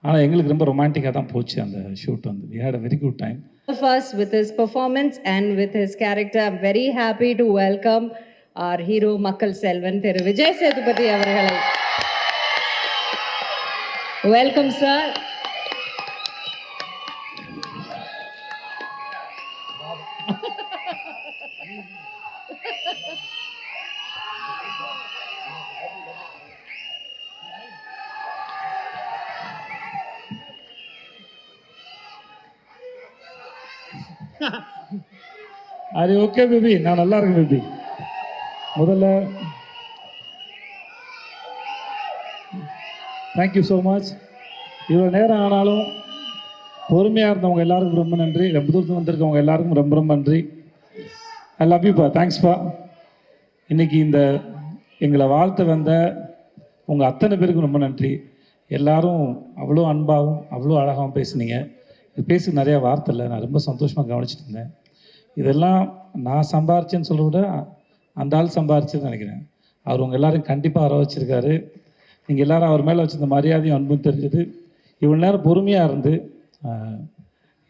ஆனால் எங்களுக்கு ரொம்ப ரொமான்டிக்காக தான் போச்சு அந்த ஷூட் வந்து. We had a very good time. First, with his performance and with his character, I'm very happy to welcome our hero Makkal Selvan Thiru Vijay Sethupathi avargalai. Welcome, sir. அது okay baby, நான் நல்லா இருக்கேன் baby. முதல்ல thank you so much. இவ்வளோ நேரம் ஆனாலும் பொறுமையாக இருந்தவங்க எல்லாருக்கும் ரொம்ப நன்றி. ரொம்ப தூரத்தில் வந்திருக்கவங்க எல்லாருக்கும் ரொம்ப ரொம்ப நன்றி. ஐ லவ் யூப்பா, தேங்க்ஸ்ப்பா. இன்றைக்கி இந்த எங்களை வாழ்த்த வந்த உங்கள் அத்தனை பேருக்கும் ரொம்ப நன்றி. எல்லாரும் அவ்வளோ அன்பாகவும் அவ்வளோ அழகாகவும் பேசுனீங்க. பேச நிறையா வார்த்தை இல்லை, நான் ரொம்ப சந்தோஷமாக கவனிச்சுட்டு இருந்தேன். இதெல்லாம் நான் சம்பாரிச்சேன்னு சொல்ல விட அந்த ஆள் சம்பாரிச்சுன்னு நினைக்கிறேன். அவர் உங்கள் எல்லோரும் கண்டிப்பாக வர வச்சுருக்காரு. நீங்கள் எல்லோரும் அவர் மேலே வச்சுருந்த மரியாதையும் அன்பும் தெரிஞ்சது. இவ்வளோ நேரம் பொறுமையாக இருந்து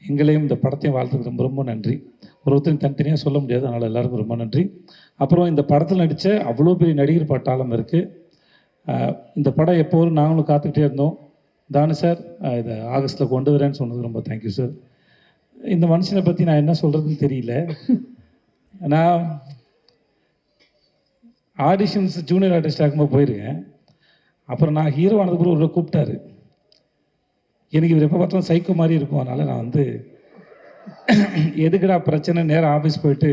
எங்களையும் இந்த படத்தையும் வாழ்த்துக்கு ரொம்ப ரொம்ப நன்றி. ஒருத்தரையும் தனித்தனியாக சொல்ல முடியாது, அதனால் எல்லாருக்கும் ரொம்ப நன்றி. அப்புறம் இந்த படத்தில் நடித்த அவ்வளோ பெரிய நடிகர் பட்டாளம் இருக்குது. இந்த படம் எப்போதும் நாங்களும் காத்துக்கிட்டே இருந்தோம். தானு சார் இதை ஆகஸ்ட்டில் கொண்டு வரேன்னு சொன்னது ரொம்ப தேங்க்யூ சார். இந்த மனுஷனை பற்றி நான் என்ன சொல்கிறதுன்னு தெரியல. நான் ஆடிஷன்ஸ் ஜூனியர் ஆர்டிஸ்ட் ஆகும்போது போயிருக்கேன். அப்புறம் நான் ஹீரோ ஆனதுக்கு ஒரு கூப்பிட்டாரு. எனக்கு இவர் எப்போ பார்த்தாலும் சைக்கோ மாதிரி இருக்கும். அதனால் நான் வந்து எதுக்குடா பிரச்சனை, நேரம் ஆஃபீஸ் போயிட்டு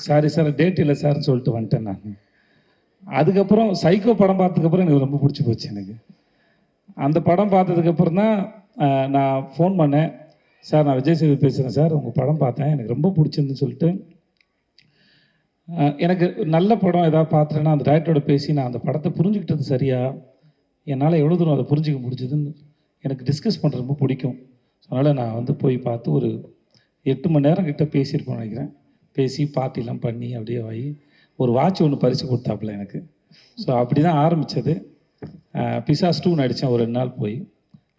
சாரி சார் டேட் இல்லை சார்னு சொல்லிட்டு வந்துட்டேன் நான். அதுக்கப்புறம் சைக்கோ படம் பார்த்ததுக்கப்புறம் எனக்கு ரொம்ப பிடிச்சி போச்சு. எனக்கு அந்த படம் பார்த்ததுக்கப்புறம் தான் நான் ஃபோன் பண்ணேன். சார் நான் விஜய் சேது பேசுகிறேன் சார், உங்கள் படம் பார்த்தேன் எனக்கு ரொம்ப பிடிச்சிருந்துன்னு சொல்லிட்டு. எனக்கு நல்ல படம் ஏதாவது பார்த்துட்டேன்னா அந்த டைரக்டரோட பேசி நான் அந்த படத்தை புரிஞ்சுக்கிட்டது சரியா, என்னால் எவ்வளோ தூரம் அதை புரிஞ்சிக்க முடிஞ்சதுன்னு எனக்கு டிஸ்கஸ் பண்ணுறது ரொம்ப பிடிக்கும். அதனால் நான் வந்து போய் பார்த்து ஒரு 8 மணி நேரம் கிட்டே பேசியிருப்போம்னு நினைக்கிறேன். பேசி பார்ட்டிலாம் பண்ணி அப்படியே வாங்கி ஒரு வாட்ச் ஒன்று பரிசு கொடுத்தாப்புல எனக்கு. ஸோ அப்படி தான் ஆரம்பித்தது. பிசாஸ் 2 நடித்தேன் ஒரு 2 நாள் போய்.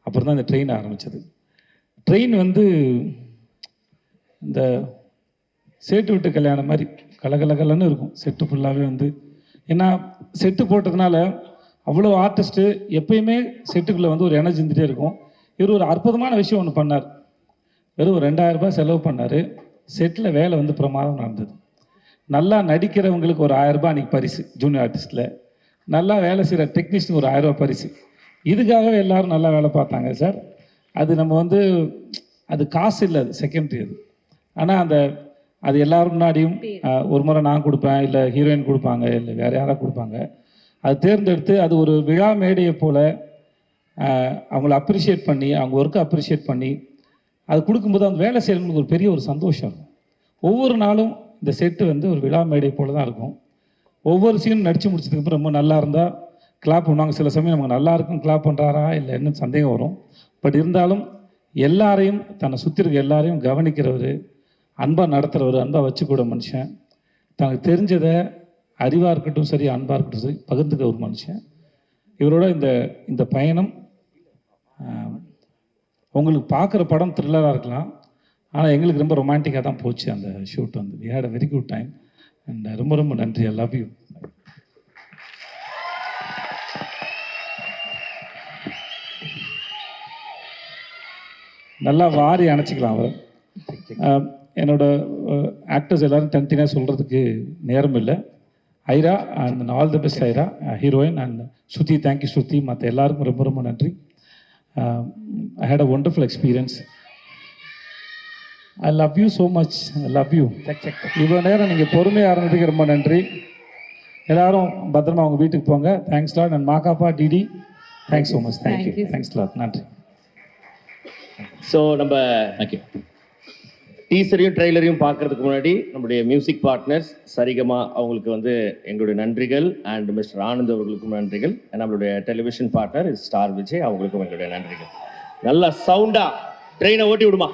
அப்புறம் தான் இந்த ட்ரெயின் ஆரம்பித்தது. ட்ரெயின் வந்து இந்த சேட்டு விட்டு கல்யாணம் மாதிரி கலகலகலன்னு இருக்கும். செட்டு ஃபுல்லாகவே வந்து ஏன்னா செட்டு போட்டதுனால அவ்வளோ ஆர்டிஸ்ட்டு எப்பயுமே செட்டுக்குள்ளே வந்து ஒரு எனர்ஜி இருந்துகிட்டே இருக்கும். இவர் ஒரு அற்புதமான விஷயம் ஒன்று பண்ணார். வெறும் 2000 ரூபாய் செலவு பண்ணார். செட்டில் வேலை வந்து பிரமாதம் நடந்தது. நல்லா நடிக்கிறவங்களுக்கு ஒரு 1000 ரூபாய் அன்றைக்கி பரிசு ஜூனியர் ஆர்டிஸ்ட்டில். நல்லா வேலை செய்கிற டெக்னீஷியனுக்கு ஒரு 1000 ரூபாய் பரிசு. இதுக்காகவே எல்லோரும் நல்லா வேலை பார்த்தாங்க சார். அது நம்ம வந்து அது காசு இல்லை, அது செகண்டரி அது. ஆனால் அது எல்லோரும் முன்னாடியும் ஒரு முறை நான் கொடுப்பேன், இல்லை ஹீரோயின் கொடுப்பாங்க, இல்லை வேறு யாராக கொடுப்பாங்க. அது தேர்ந்தெடுத்து அது ஒரு விழா மேடையை போல் அவங்கள அப்ரிஷியேட் பண்ணி அவங்க ஒர்க்கை அப்ரிஷியேட் பண்ணி அது கொடுக்கும்போது அந்த வேலை செய்கிறவங்களுக்கு ஒரு பெரிய ஒரு சந்தோஷம் இருக்கும். ஒவ்வொரு நாளும் இந்த செட்டு வந்து ஒரு விழா மேடை போல் தான் இருக்கும். ஒவ்வொரு சீனும் நடித்து முடிச்சதுக்கப்புறம் ரொம்ப நல்லா இருந்தால் கிளாப் பண்ணுவாங்க. சில சமயம் நமக்கு நல்லா இருக்கும் கிளாப் பண்ணுறாரா இல்லை என்ன சந்தேகம் வரும். பட் இருந்தாலும் எல்லாரையும் தன்னை சுற்றி இருக்க எல்லாரையும் கவனிக்கிறவர், அன்பாக நடத்துகிறவர், அன்பாக வச்சுக்கூட மனுஷன், தனக்கு தெரிஞ்சதை அறிவாக இருக்கட்டும் சரி அன்பாக இருக்கட்டும் சரி பகிர்ந்துக்க ஒரு மனுஷன். இவரோட இந்த பயணம் உங்களுக்கு பார்க்குற படம் த்ரில்லராக இருக்கலாம், ஆனால் எங்களுக்கு ரொம்ப ரொமான்டிக்காக தான் போச்சு அந்த ஷூட் வந்து. we had a very good time and ரொம்ப ரொம்ப நன்றி. I love you. நல்லா வாரி அணைச்சிக்கலாம் அவர். என்னோட ஆக்டர்ஸ் எல்லோரும் தனித்தனியாக சொல்கிறதுக்கு நேரம் இல்லை. Airaa and all the best Airaa, heroine and Shruti. Thank you Shruti. மற்ற எல்லாருக்கும் ரொம்ப ரொம்ப நன்றி. I had a wonderful experience. I love you so much. I love you. இவ்வளோ நேரம் நீங்கள் பொறுமையாக இருந்ததுக்கு ரொம்ப நன்றி. எல்லோரும் பத்திரமா அவங்க வீட்டுக்கு போங்க. Thanks lot. And Makapa DD thanks so much. Thank you. Thanks lot. நன்றி. ஸோ நம்ம டீசரையும் ட்ரெய்லரையும் பார்க்கறதுக்கு முன்னாடி நம்முடைய மியூசிக் பார்ட்னர்ஸ் சரிகமா அவங்களுக்கு வந்து எங்களுடைய நன்றிகள். அண்ட் மிஸ்டர் ஆனந்த் அவர்களுக்கும் நன்றிகள். நம்மளுடைய டெலிவிஷன் பார்ட்னர் ஸ்டார் விஜய், அவங்களுக்கும் எங்களுடைய நன்றிகள். நல்லா சவுண்டா ட்ரெயினை ஓட்டி விடுமா.